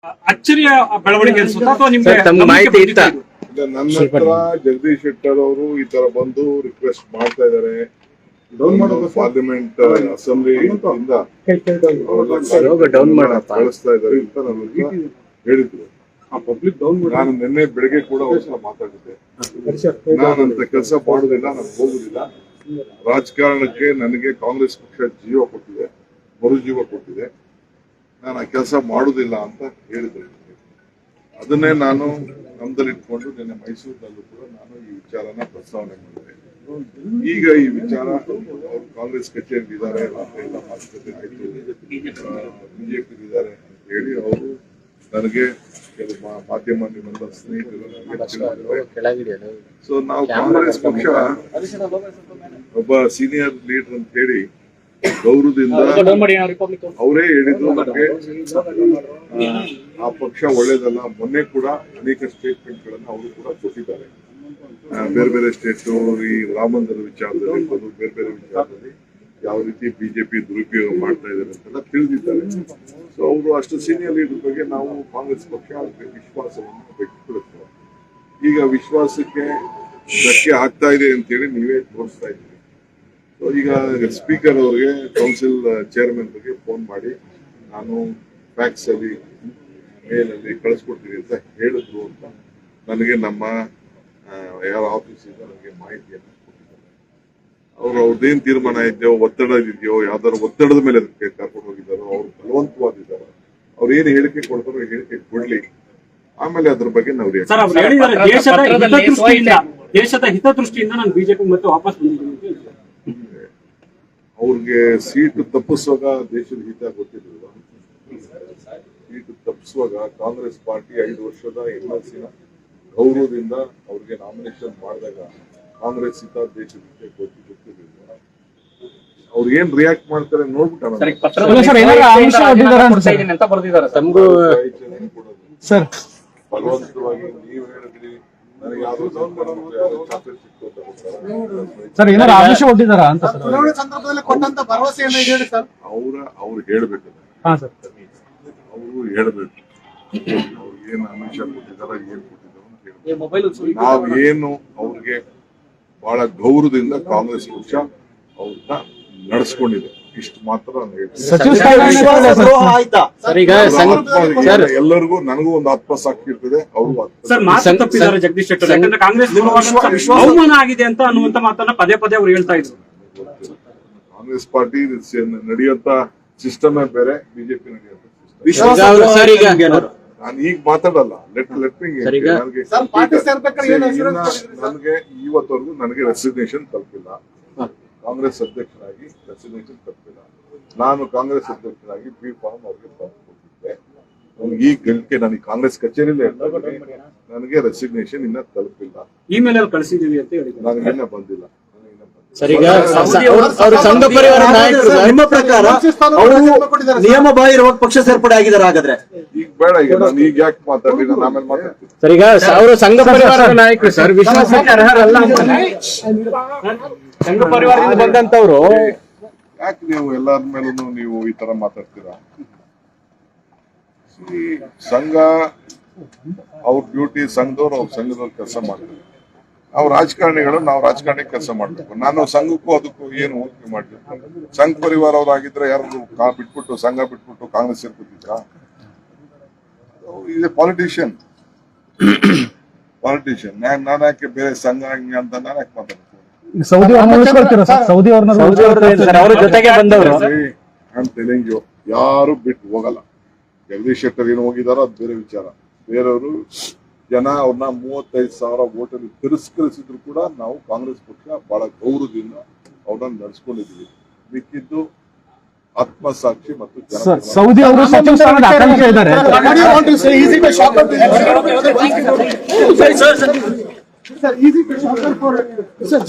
ಅಚ್ಚರಿಯ ಬೆಳವಣಿಗೆ ಅನ್ಸುತ್ತಾ ಅಥವಾ ನಿಮ್ಗೆ ಮಾಹಿತಿ ಇತ್ತಾ? ನನ್ನ ಹತ್ರ ಜಗದೀಶ್ ಶೆಟ್ಟರ್ ಅವರು ಈ ತರ ಬಂದು ರಿಕ್ವೆಸ್ಟ್ ಮಾಡ್ತಾ ಇದಾರೆ. ಪಾರ್ಲಿಮೆಂಟ್ ಅಸೆಂಬ್ಲಿ ಕಳಿಸ್ತಾ ಇದಾರೆ ಅಂತ ನನಗೆ ಹೇಳಿದ್ರು. ನಾನು ನಿನ್ನೆ ಬೆಳಗ್ಗೆ ಕೂಡ ಅವ್ರ ಮಾತಾಡಿದ್ದೆ. ನಾನಂತ ಕೆಲಸ ಮಾಡುದಿಲ್ಲ, ನಾನು ಹೋಗುದಿಲ್ಲ. ರಾಜಕಾರಣಕ್ಕೆ ನನಗೆ ಕಾಂಗ್ರೆಸ್ ಪಕ್ಷ ಜೀವ ಕೊಟ್ಟಿದೆ, ಮರುಜೀವ ಕೊಟ್ಟಿದೆ. ನಾನು ಆ ಕೆಲಸ ಮಾಡುದಿಲ್ಲ ಅಂತ ಹೇಳಿದೆ. ಅದನ್ನೇ ನಾನು ನಮ್ದಲ್ಲಿಟ್ಕೊಂಡು ನಿನ್ನೆ ಮೈಸೂರಿನಲ್ಲೂ ಕೂಡ ನಾನು ಈ ವಿಚಾರನ ಪ್ರಸ್ತಾವನೆ ಮಾಡಿದೆ. ಈಗ ಈ ವಿಚಾರ ಅವರು ಕಾಂಗ್ರೆಸ್ ಕಚೇರಿ ಇದ್ದಾರೆ, ಎಲ್ಲ ಮಾತುಕತೆ ಆಯ್ತು, ಬಿಜೆಪಿ ಇದ್ದಾರೆ ಅಂತ ಹೇಳಿ ಅವರು ನನಗೆ ಕೆಲವು ಮಾಧ್ಯಮ ನಿಮ್ಮೆಲ್ಲ ಸ್ನೇಹಿತರು ಸೊ ನಾವು ಕಾಂಗ್ರೆಸ್ ಪಕ್ಷ ಒಬ್ಬ ಸೀನಿಯರ್ ಲೀಡರ್ ಅಂತ ಹೇಳಿ ಗೌರವದಿಂದ ಅವರೇ ಹೇಳಿದ್ರು ನನಗೆ ಆ ಪಕ್ಷ ಒಳ್ಳೇದಲ್ಲ. ಮೊನ್ನೆ ಕೂಡ ಅನೇಕ ಸ್ಟೇಟ್ಮೆಂಟ್ ಗಳನ್ನ ಅವರು ಕೂಡ ಕೊಟ್ಟಿದ್ದಾರೆ. ಬೇರೆ ಬೇರೆ ಸ್ಟೇಟ್ ಈ ರಾಮ ಮಂದಿರ ವಿಚಾರದಲ್ಲಿ ಬೇರೆ ಬೇರೆ ವಿಚಾರದಲ್ಲಿ ಯಾವ ರೀತಿ ಬಿಜೆಪಿ ದುರುಪಯೋಗ ಮಾಡ್ತಾ ಇದ್ದಾರೆ ಅಂತೆಲ್ಲ ತಿಳಿದಿದ್ದಾರೆ. ಸೊ ಅವರು ಅಷ್ಟು ಸೀನಿಯರ್ ಲೀಡರ್ ಬಗ್ಗೆ ನಾವು ಕಾಂಗ್ರೆಸ್ ಪಕ್ಷ ವಿಶ್ವಾಸವನ್ನು ವ್ಯಕ್ತಪಡಿಸ್ತೇವೆ. ಈಗ ವಿಶ್ವಾಸಕ್ಕೆ ಧಕ್ಕೆ ಆಗ್ತಾ ಇದೆ ಅಂತೇಳಿ ನೀವೇ ತೋರಿಸ್ತಾ ಇದ್ದೀವಿ. ಸೊ ಈಗ ಸ್ಪೀಕರ್ ಅವರಿಗೆ ಕೌನ್ಸಿಲ್ ಚೇರ್ಮನ್ ಬಗ್ಗೆ ಫೋನ್ ಮಾಡಿ ನಾನು ಫ್ಯಾಕ್ಸ್ ಅಲ್ಲಿ ಮೇಲ್ ಅಲ್ಲಿ ಕಳಿಸ್ಕೊಡ್ತೀನಿ ಅಂತ ಹೇಳಿದ್ರು ಅಂತ ನನಗೆ ನಮ್ಮ ಯಾರ ಆಫೀಸಿಂದ ನನಗೆ ಮಾಹಿತಿಯನ್ನು ಕೊಟ್ಟಿದ್ದಾರೆ. ಅವ್ರದ್ದೇನ್ ತೀರ್ಮಾನ ಇದೆಯೋ, ಒತ್ತಡ ಇದೆಯೋ, ಯಾವ್ದಾದ್ರು ಒತ್ತಡದ ಮೇಲೆ ಅದಕ್ಕೆ ಕರ್ಕೊಂಡು ಹೋಗಿದ್ದಾರೋ, ಅವ್ರು ಬಲವಂತವಾದಿದ್ದಾರೋ, ಅವ್ರು ಏನು ಹೇಳಿಕೆ ಕೊಡ್ತಾರೋ ಹೇಳಿಕೆ ಕೊಡ್ಲಿ, ಆಮೇಲೆ ಅದ್ರ ಬಗ್ಗೆ ನಾವು ದೇಶದ ಹಿತದೃಷ್ಟಿಯಿಂದ ನಾನು ಬಿಜೆಪಿ ಮತ್ತೆ ವಾಪಸ್ ಬಂದಿದ್ದೀನಿ. ಅವ್ರಿಗೆ ಸೀಟು ತಪ್ಪಿಸುವಾಗ ದೇಶದ ಹಿತ ಗೊತ್ತಿರಲಿಲ್ಲ. ಸೀಟು ತಪ್ಪಿಸುವಾಗ ಕಾಂಗ್ರೆಸ್ ಪಾರ್ಟಿ 5 ವರ್ಷದ MLC-ನ ಗೌರವದಿಂದ ಅವ್ರಿಗೆ ನಾಮಿನೇಷನ್ ಮಾಡಿದಾಗ ಕಾಂಗ್ರೆಸ್ ಹಿತ ದೇಶದ ಹಿತ ಗೊತ್ತಿರಲಿಲ್ಲ. ಅವ್ರು ಏನ್ ರಿಯಾಕ್ಟ್ ಮಾಡ್ತಾರೆ ನೋಡ್ಬಿಟ್ಟು ಬಲವಂತವಾಗಿ ನೀವು ಹೇಳಿದ್ರಿ ನನಗೆ ಯಾವ್ದು ಚಾಕ್ಲೇಟ್ ಸಿಕ್ತು ಅಂತ ಸರ್, ಏನಾದ್ರು ಆಮಿಷ ಒಡ್ಡಿದಾರ ಅಂತ ಸಂದರ್ಭದಲ್ಲಿ ಕೊಟ್ಟಂತ ಭರವಸೆಯನ್ನು ಹೇಳಿ ಸರ್. ಅವ್ರು ಹೇಳ್ಬೇಕು, ಅವರು ಹೇಳ್ಬೇಕು ಅವ್ರು ಏನ್ ಆಮಿಷ ಕೊಟ್ಟಿದಾರ, ಏನ್ ಕೊಟ್ಟಿದಾರ ಅಂತ ಹೇಳ್ಬೇಕು. ನಾವೇನು ಅವ್ರಿಗೆ ಬಹಳ ಗೌರವದಿಂದ ಕಾಂಗ್ರೆಸ್ ಪಕ್ಷ ಅವ್ರನ್ನ ನಡೆಸ್ಕೊಂಡಿದೆ, ಇಷ್ಟು ಮಾತ್ರ ನಾನು ಹೇಳ್ತೀನಿ. ಎಲ್ಲರಿಗೂ ನನಗೂ ಒಂದು ಆತ್ಮಸಾಕ್ಷಿ ಇರ್ತದೆ, ಅವರು ಜಗದೀಶ್ ಶೆಟ್ಟರ್ ಯಾಕಂದ್ರೆ ಕಾಂಗ್ರೆಸ್ ಅವಮಾನ ಆಗಿದೆ ಅಂತ ಅನ್ನುವಂತ ಮಾತನ್ನ ಪದೇ ಪದೇ ಅವ್ರು ಹೇಳ್ತಾ ಇದ್ರು. ಕಾಂಗ್ರೆಸ್ ಪಾರ್ಟಿ ನಡೆಯುವಂತ ಸಿಸ್ಟಮ್ ಬೇರೆ, ಬಿಜೆಪಿ ನಡೆಯುವಂತ ನಾನು ಈಗ ಮಾತಾಡಲ್ಲ. ನನಗೆ ಇವತ್ತವರೆಗೂ ನನಗೆ ರೆಸಿಗ್ನೇಷನ್ ತಲುಪಿಲ್ಲ. ಕಾಂಗ್ರೆಸ್ ಅಧ್ಯಕ್ಷರಾಗಿ ರೆಸಿಗ್ನೇಷನ್ ತಲುಪಿಲ್ಲ. ನಾನು ಕಾಂಗ್ರೆಸ್ ಅಧ್ಯಕ್ಷರಾಗಿ ಬಿ ಫಾರ್ಮ್ ಅವ್ರಿಗೆ ಕೊಟ್ಟಿದ್ದೆ. ಈ ಗಳಿಕೆ ನನಗೆ ಕಾಂಗ್ರೆಸ್ ಕಚೇರಿಲೇ ನನಗೆ ರೆಸಿಗ್ನೇಷನ್ ಇನ್ನ ತಲುಪಿಲ್ಲ. ಇಮೇಲ್ ಅಲ್ಲಿ ಕಳಿಸಿದೀವಿ ಅಂತ ಹೇಳಿದ್ರು, ನನಗೆ ಇನ್ನ ಬಂದಿಲ್ಲ. ಸಂಘ ಪರಿವಾರ ನಾಯಕರು ನಿಮ್ಮ ಪ್ರಕಾರ ಅವರು ನಿಯಮ ಬಾಹಿರವಾಗಿ ಪಕ್ಷ ಸೇರ್ಪಡೆ ಆಗಿದ್ದಾರೆ. ಹಾಗಾದ್ರೆ ಈಗ ಬೇಡ, ಈಗ ನಾನು ಈಗ ಯಾಕೆ ಮಾತಾಡ್ಲಿ, ನಾನು ಆಮೇಲೆ ಮಾತಾಡ್ತೀನಿ. ಸರ್, ಈಗ ಅವರು ಸಂಘ ಪರಿವಾರದ ನಾಯಕರು ಸರ್, ವಿಶ್ವಾಸಕ್ಕೆ ಅರ್ಹರಲ್ಲ. ಸಂಘ ಪರಿವಾರದಿಂದ ಬಂದಂತವ್ರು ಯಾಕೆ ನೀವು ಎಲ್ಲಾರ ಮೇಲೂ ನೀವು ಈ ತರ ಮಾತಾಡ್ತೀರಾ? ಸಂಘ ಅವ್ರ ಡ್ಯೂಟಿ, ಸಂಘದವ್ರು ಅವ್ರ ಸಂಘದವ್ರು ಕೆಲಸ ಮಾಡ್ತಾರೆ. ನಾವು ರಾಜಕಾರಣಿಗಳು, ನಾವು ರಾಜಕಾರಣಿ ಕೆಲಸ ಮಾಡ್ಬೇಕು. ನಾನು ಸಂಘಕ್ಕೂ ಅದಕ್ಕೂ ಏನು ಹೋಲಿಕೆ ಮಾಡ್ತೀನಿ? ಸಂಘ ಪರಿವಾರ ಅವ್ರಾಗಿದ್ರೆ ಯಾರು ಬಿಟ್ಬಿಟ್ಟು ಸಂಘ ಬಿಟ್ಬಿಟ್ಟು ಕಾಂಗ್ರೆಸ್ ಸೇರ್ಕೊತಿದ್ರ? ಇದೆ ಪಾಲಿಟಿಷಿಯನ್. ನಾನು ಯಾಕೆ ಬೇರೆ ಸಂಘ ಹಂಗೆ ಅಂತ ನಾನು ಯಾಕೆ ಮಾತಾಡ್ತೀನಿ? ಯಾರು ಬಿಟ್ಟು ಹೋಗಲ್ಲ. ಜಗದೀಶ್ ಶೆಟ್ಟರ್ ಏನು ಹೋಗಿದಾರೋ ಅದು ಬೇರೆ ವಿಚಾರ. ಬೇರೆಯವರು ಜನ ಅವ್ರನ್ನ 35,000 ವೋಟಲ್ಲಿ ತಿರಸ್ಕರಿಸಿದ್ರು ಕೂಡ ನಾವು ಕಾಂಗ್ರೆಸ್ ಪಕ್ಷ ಬಹಳ ಗೌರವದಿಂದ ಅವ್ರನ್ನ ನಡೆಸ್ಕೊಂಡಿದ್ದೀವಿ. ಮಿಕ್ಕಿದ್ದು ಆತ್ಮಸಾಕ್ಷಿ ಮತ್ತು ಸೌದಿ ಅವರು ಸಚಿವ ಸ್ಥಾನದ ಆಕಾಂಕ್ಷಿ ಇದ್ದಾರೆ. Sir, easy to shorter for sir.